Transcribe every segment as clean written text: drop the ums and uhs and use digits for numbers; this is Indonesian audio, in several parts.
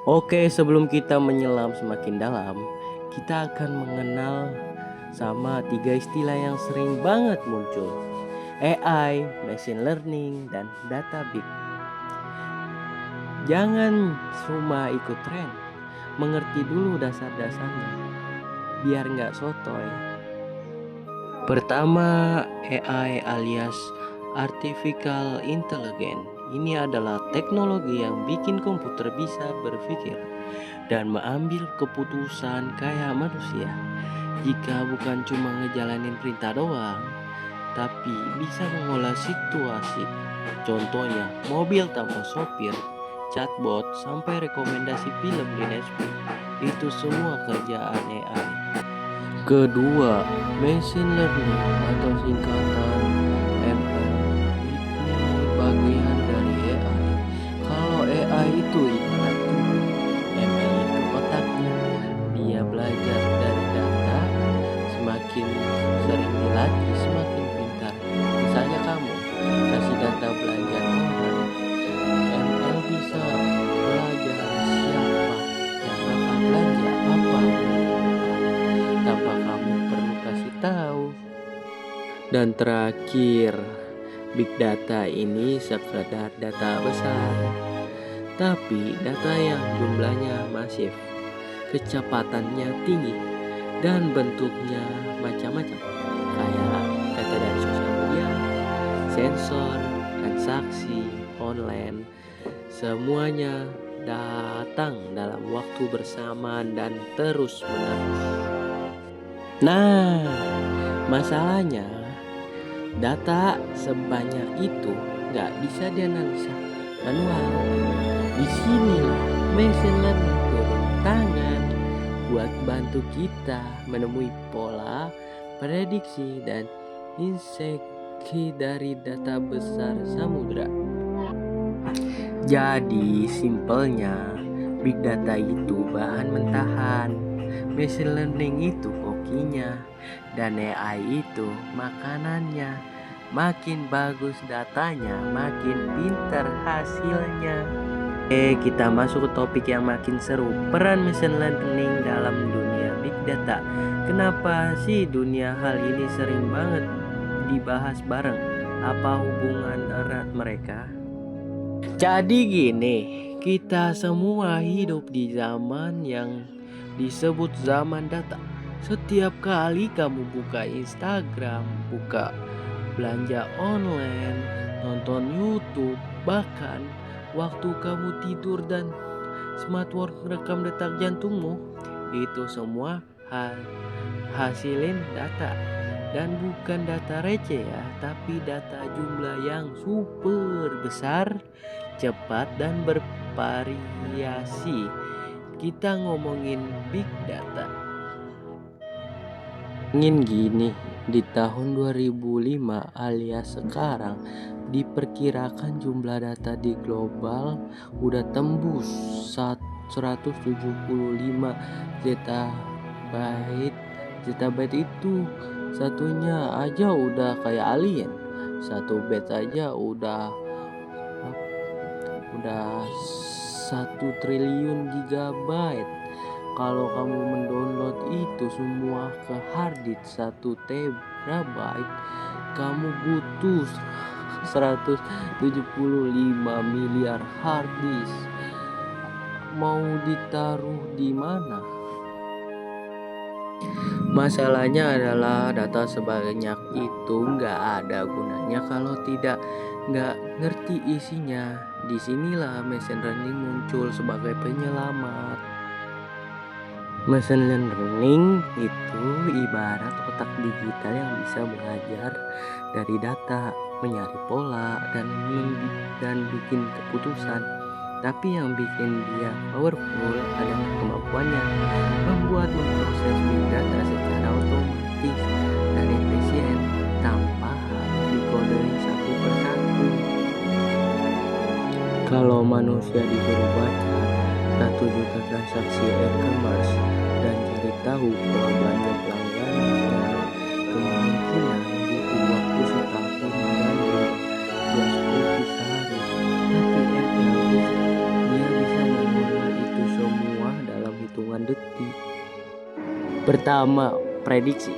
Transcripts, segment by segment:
Oke, sebelum kita menyelam semakin dalam, kita akan mengenal sama tiga istilah yang sering banget muncul. AI, machine learning, dan data big. Jangan cuma ikut tren, mengerti dulu dasar-dasarnya, biar nggak sotoy. Pertama, AI alias Artificial Intelligence. Ini adalah teknologi yang bikin komputer bisa berpikir dan mengambil keputusan kayak manusia. Jika bukan cuma ngejalanin perintah doang, tapi bisa mengolah situasi. Contohnya, mobil tanpa sopir, chatbot, sampai rekomendasi film di Netflix. Itu semua kerjaan AI. Kedua, machine learning atau singkatan ML. Ini bagian dari AI. Kalau AI itu ibarat tubuh, ML itu otaknya. Dia belajar dari data, semakin sering dilatih semakin pintar. Misalnya kamu kasih data belanja orang, ML bisa belajar siapa yang bakal belanja apa tanpa kamu perlu kasih tahu. Dan terakhir, big data ini sekedar data besar, tapi data yang jumlahnya masif, kecepatannya tinggi, dan bentuknya macam-macam, kayak data dari sosial media, sensor, transaksi, online, semuanya datang dalam waktu bersamaan dan terus menerus. Nah, masalahnya data sebanyak itu nggak bisa dianalisa manual. Di sinilah machine learning turun tangan buat bantu kita menemui pola, prediksi, dan insight dari data besar samudra. Jadi simpelnya, big data itu bahan mentahan, machine learning itu kokinya, dan AI itu makanannya. Makin bagus datanya, makin pinter hasilnya. Kita masuk ke topik yang makin seru, peran machine learning dalam dunia big data. Kenapa sih dunia hal ini sering banget dibahas bareng? Apa hubungan erat mereka? Jadi gini, kita semua hidup di zaman yang disebut zaman data. Setiap kali kamu buka Instagram, buka belanja online, nonton YouTube, bahkan waktu kamu tidur dan smartwatch rekam detak jantungmu, itu semua hasilin data. Dan bukan data receh ya, tapi data jumlah yang super besar, cepat, dan bervariasi. Kita ngomongin big data. Ingin gini, di tahun 2005 alias sekarang, diperkirakan jumlah data di global udah tembus 175 zettabyte. Zettabyte itu satunya aja udah kayak alien. Satu byte aja udah 1 triliun gigabyte. Kalau kamu mendownload itu semua ke harddisk 1 terabyte, kamu butuh 175 miliar harddisk. Mau ditaruh di mana? Masalahnya adalah data sebanyak itu nggak ada gunanya kalau nggak ngerti isinya. Disinilah machine learning muncul sebagai penyelamat. Machine learning itu ibarat otak digital yang bisa belajar dari data, mencari pola, dan bikin keputusan. Tapi yang bikin dia powerful adalah kemampuannya memproses big data secara otomatis dan efisien tanpa harus dikodein satu persatu. Kalau manusia disuruh baca 1 juta transaksi e-commerce dan cari tahu pola belanja pelanggannya, kemungkinan butuh waktu setahun dan 12 kopi sehari. Tapi ML dia bisa mengolah itu Pertama, prediksi.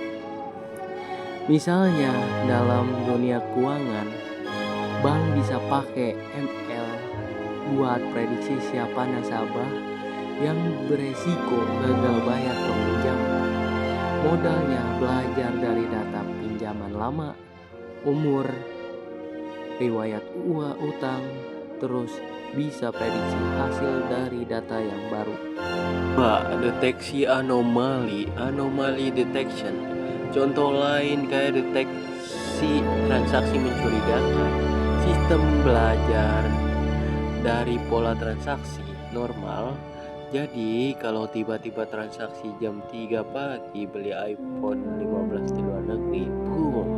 Misalnya dalam dunia keuangan, bank bisa pakai ML buat prediksi siapa nasabah yang beresiko gagal bayar peminjaman. Modalnya belajar dari data pinjaman lama, umur, riwayat utang, terus bisa prediksi hasil dari data yang baru. Deteksi anomali detection. Contoh lain kayak deteksi transaksi mencurigakan. Sistem belajar dari pola transaksi normal. Jadi kalau tiba-tiba transaksi jam 3 pagi beli iPhone 15 di luar negeri, boom,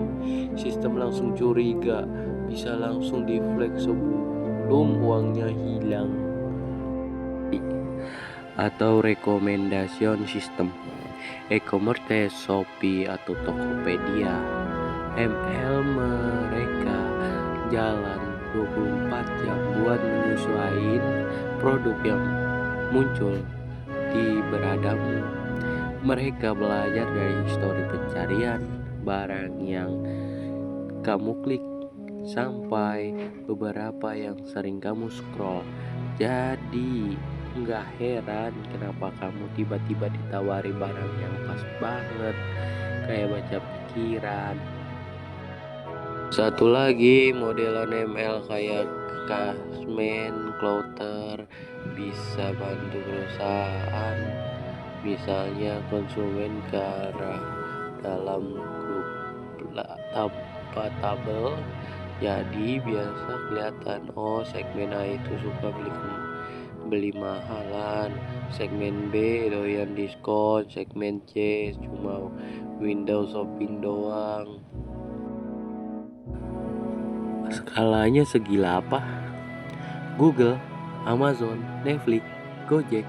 sistem langsung curiga, bisa langsung di-flag sebelum uangnya hilang. Atau rekomendasi sistem e-commerce, Shopee atau Tokopedia. ML mereka jalan 24 jam buat menyesuaikan produk yang muncul di beradamu. Mereka belajar dari histori pencarian barang yang kamu klik sampai beberapa yang sering kamu scroll. Jadi nggak heran kenapa kamu tiba-tiba ditawari barang yang pas banget, kayak baca pikiran. Satu lagi modelan ML kayak Cashman, Clotter bisa bantu perusahaan, misalnya konsumen ke arah dalam grup tabel. Jadi biasa kelihatan, oh segmen A itu suka beli mahalan, segmen B doyan diskon, segmen C cuma window shopping doang. Skalanya segila apa? Google, Amazon, Netflix, Gojek,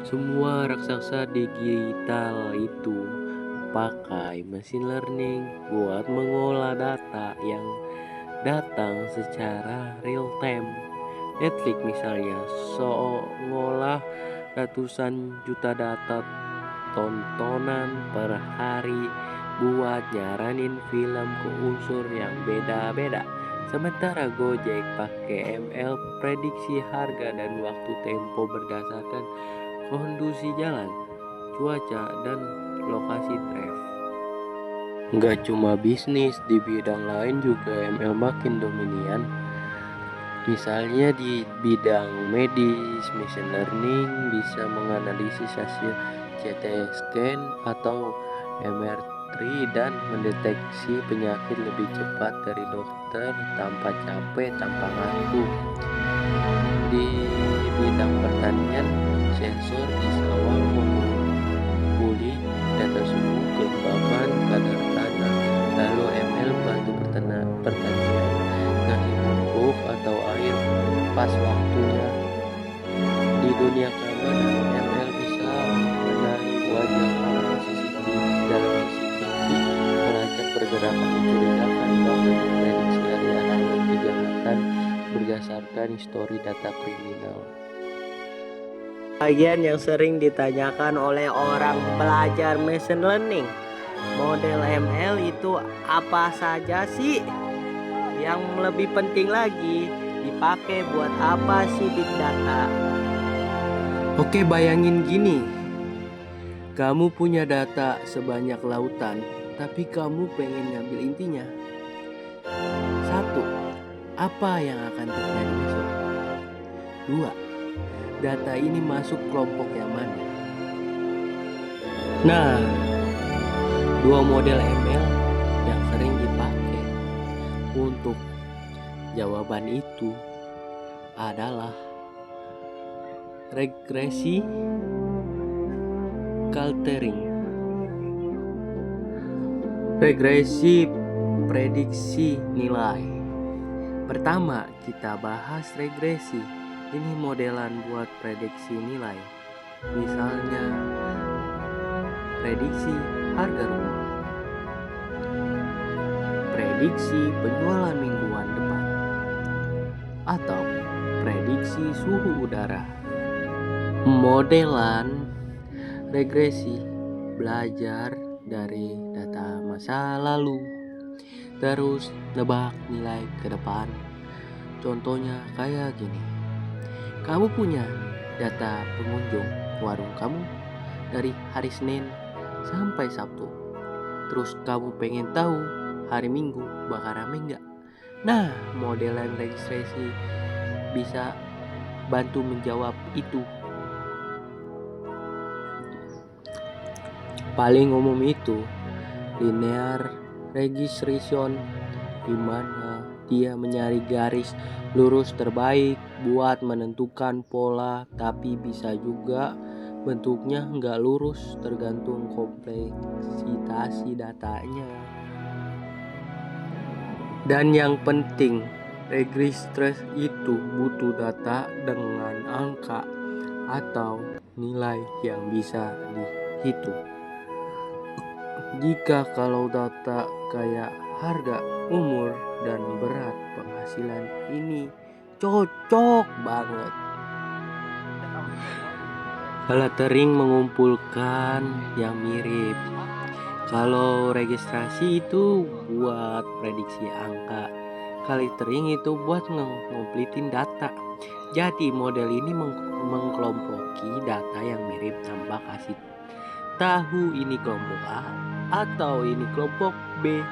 semua raksasa digital itu pakai machine learning buat mengolah data yang datang secara real time. Netflix misalnya ngolah ratusan juta data tontonan per hari buat nyaranin film ke unsur yang beda-beda. Sementara Gojek pakai ML prediksi harga dan waktu tempo berdasarkan kondisi jalan, cuaca, dan lokasi drive. Nggak cuma bisnis, di bidang lain juga ML makin dominan. Misalnya di bidang medis, machine learning bisa menganalisis hasil CT scan atau MR3 dan mendeteksi penyakit lebih cepat dari dokter tanpa capek, tanpa ngantuk. Di bidang pertanian, sensor di sawah mengumpuli data suhu, kelembapan, kadar tanah, lalu ML bantu pertanian ngasih pupuk atau air pas waktunya. Di dunia keamanan, ML bisa mengenali wajah orang dalam CCTV, melacak pergerakan mencurigakan, bahkan memprediksi aliran kejahatan berdasarkan histori data kriminal. Bagian yang sering ditanyakan oleh orang belajar machine learning, model ML itu apa saja sih? Yang lebih penting lagi, dipakai buat apa sih big data? Oke, bayangin gini. Kamu punya data sebanyak lautan, tapi kamu pengen ngambil intinya. 1. Apa yang akan terjadi besok? 2. Data ini masuk kelompok yang mana? Nah, 2 model ML yang sering dipakai untuk jawaban itu adalah regresi, clustering. Regresi prediksi nilai. Pertama, kita bahas regresi. Ini modelan buat prediksi nilai. Misalnya prediksi harga rumah, prediksi penjualan mingguan depan, atau prediksi suhu udara. Modelan regresi belajar dari data masa lalu, terus nebak nilai ke depan. Contohnya kayak gini. Kamu punya data pengunjung warung kamu dari hari Senin sampai Sabtu. Terus kamu pengen tahu hari Minggu bakal rame nggak? Nah, modelan registrasi bisa bantu menjawab itu. Paling umum itu linear registration, di mana dia mencari garis lurus terbaik buat menentukan pola, tapi bisa juga bentuknya nggak lurus tergantung kompleksitas datanya. Dan yang penting, registrasi itu butuh data dengan angka atau nilai yang bisa dihitung. Jika kalau data kayak harga, umur, dan berat penghasilan ini cocok banget. Clustering mengumpulkan yang mirip. Kalau registrasi itu buat prediksi angka, clustering itu buat ngomplitin data. Jadi model ini mengkelompoki data yang mirip tanpa kasih tahu ini kelompok A atau ini kelompok B.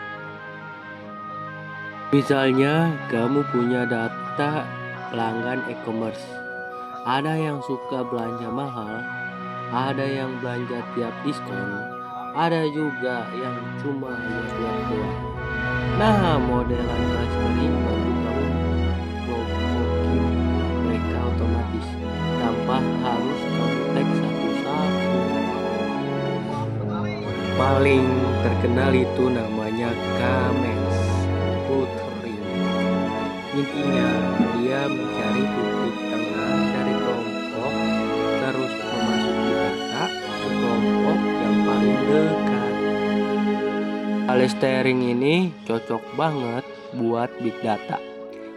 Misalnya kamu punya data pelanggan e-commerce. Ada yang suka belanja mahal, ada yang belanja tiap diskon, ada juga yang cuma lihat-lihat doang. Nah, modelan clustering bantu kamu kelompokin mereka otomatis tanpa harus kontak satu-satu. Paling terkenal itu namanya Kamenz clustering. Intinya dia mencari titik tengah dari kelompok, terus memasuki data ke kelompok yang paling dekat. Clustering ini cocok banget buat big data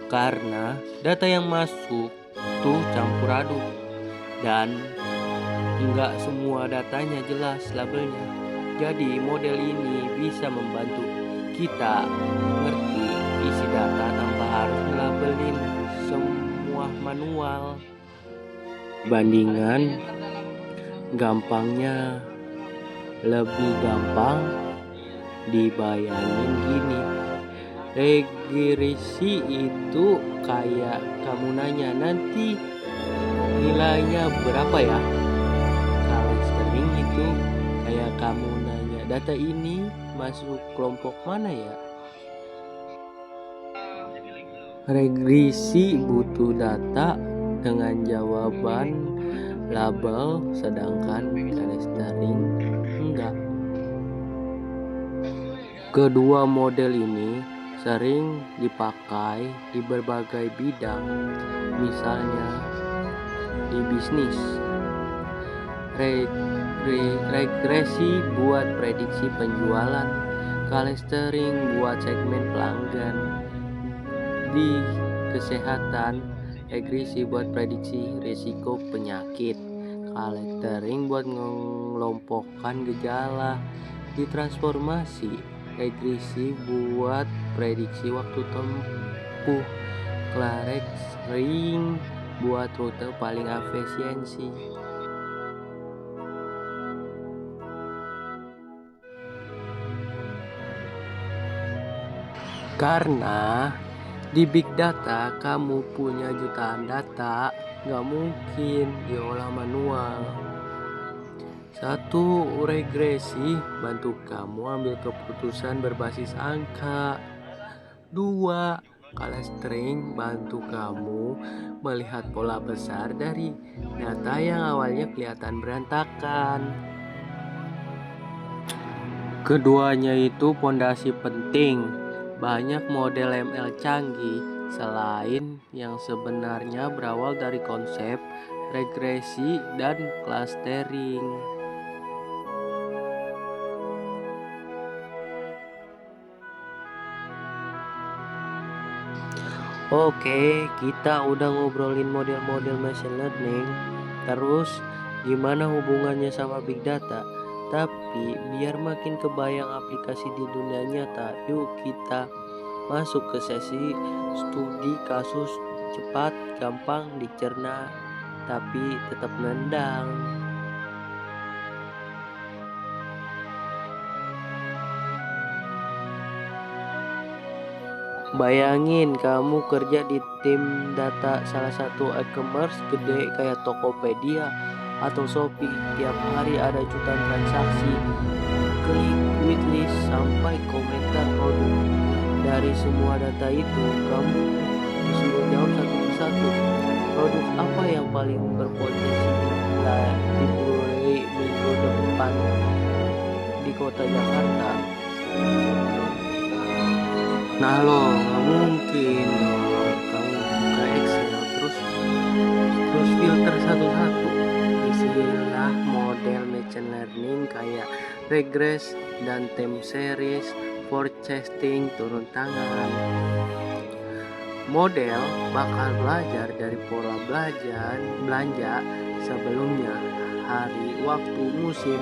karena data yang masuk tuh campur aduk dan enggak semua datanya jelas labelnya. Jadi model ini bisa membantu kita ngerti isi data tanpa harus ngelabelin semua manual. Bandingan gampangnya lebih gampang dibayangin gini. Regresi itu kayak kamu nanya nanti nilainya berapa ya. Clustering itu kayak kamu nanya data ini masuk kelompok mana ya. Regresi butuh data dengan jawaban label, sedangkan clustering enggak. Kedua model ini sering dipakai di berbagai bidang, misalnya di bisnis. Regresi buat prediksi penjualan, clustering buat segmen pelanggan. Di kesehatan, regresi buat prediksi risiko penyakit, clustering buat mengelompokkan gejala. Di transformasi, regresi buat prediksi waktu tempuh, clustering buat rute paling efisiensi. Karena di big data kamu punya jutaan data, gak mungkin diolah manual. Satu, regresi bantu kamu ambil keputusan berbasis angka. Dua, clustering bantu kamu melihat pola besar dari data yang awalnya kelihatan berantakan. Keduanya itu pondasi penting. Banyak model ML canggih selain yang sebenarnya berawal dari konsep regresi dan clustering. Oke, kita udah ngobrolin model-model machine learning. Terus gimana hubungannya sama big data? Tapi biar makin kebayang aplikasi di dunia nyata, yuk kita masuk ke sesi studi kasus cepat, gampang dicerna, tapi tetap nendang. Bayangin kamu kerja di tim data salah satu e-commerce gede kayak Tokopedia atau Shopee. Tiap hari ada jutaan transaksi, klik wishlist sampai komentar produk. Dari semua data itu, kamu disuruh jawab satu persatu. Produk apa yang paling berpotensi dibeli minggu depan di kota Jakarta? Nah lo, nggak mungkin dong kamu buka Excel terus filter satu-satu. Istilah model machine learning kayak regress dan time series forecasting turun tangan. Model bakal belajar dari pola belanja sebelumnya, hari, waktu, musim,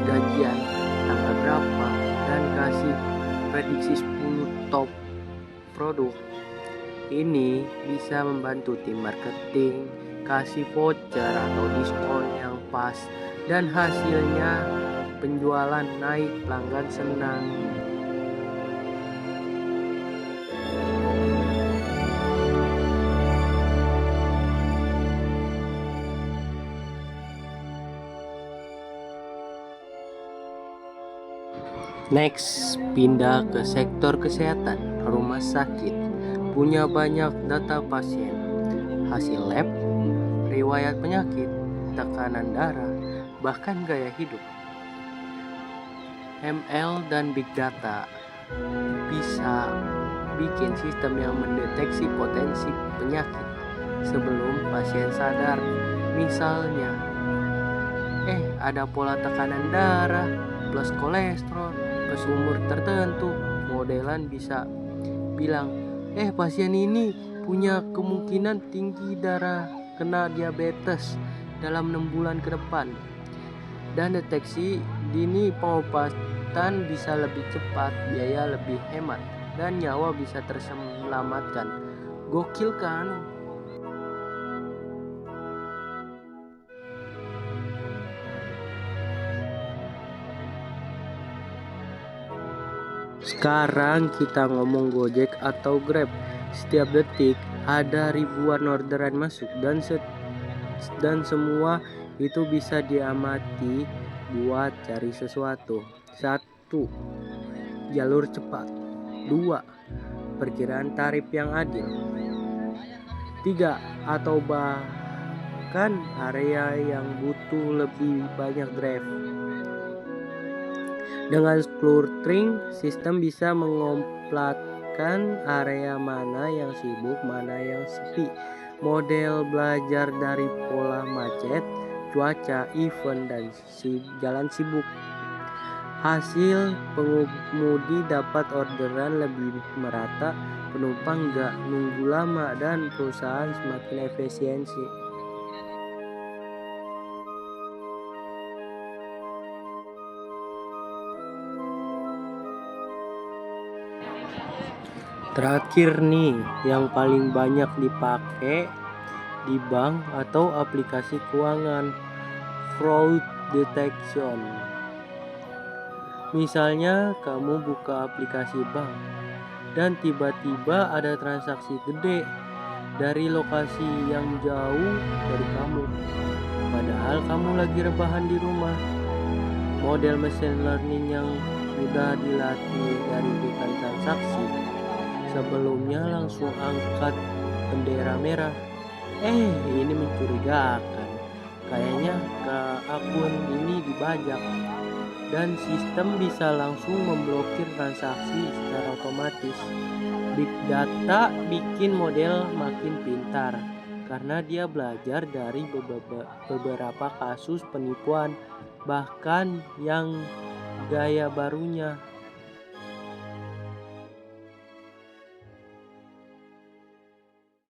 gajian, tanggal berapa, dan kasih prediksi 10 top produk. Ini bisa membantu tim marketing kasih voucher atau diskon yang pas, dan hasilnya penjualan naik, pelanggan senang. Next, pindah ke sektor kesehatan. Rumah sakit punya banyak data pasien, hasil lab, riwayat penyakit, tekanan darah, bahkan gaya hidup. ML dan Big Data bisa bikin sistem yang mendeteksi potensi penyakit sebelum pasien sadar. Misalnya, ada pola tekanan darah plus kolesterol plus umur tertentu. Modelan bisa bilang, pasien ini punya kemungkinan tinggi darah kena diabetes dalam 6 bulan ke depan. Dan deteksi dini pengobatan bisa lebih cepat, biaya lebih hemat, dan nyawa bisa terselamatkan. Gokil kan? Sekarang kita ngomong Gojek atau Grab. Setiap detik ada ribuan orderan masuk dan semua itu bisa diamati buat cari sesuatu. 1. Jalur cepat. 2. Perkiraan tarif yang adil. 3. Atau bahkan area yang butuh lebih banyak drive. Dengan clustering, sistem bisa mengomplatkan area mana yang sibuk, mana yang sepi. Model belajar dari pola macet, cuaca, event, dan jalan sibuk. Hasil, pengemudi dapat orderan lebih merata, penumpang nggak nunggu lama, dan perusahaan semakin efisiensi. Terakhir nih, yang paling banyak dipakai di bank atau aplikasi keuangan, fraud detection. Misalnya kamu buka aplikasi bank dan tiba-tiba ada transaksi gede dari lokasi yang jauh dari kamu, padahal kamu lagi rebahan di rumah. Model machine learning yang sudah dilatih dari verifikasi transaksi sebelumnya langsung angkat bendera merah. Ini mencurigakan. Kayaknya ke akun ini dibajak. Dan sistem bisa langsung memblokir transaksi secara otomatis. Big Data bikin model makin pintar karena dia belajar dari beberapa kasus penipuan, bahkan yang gaya barunya.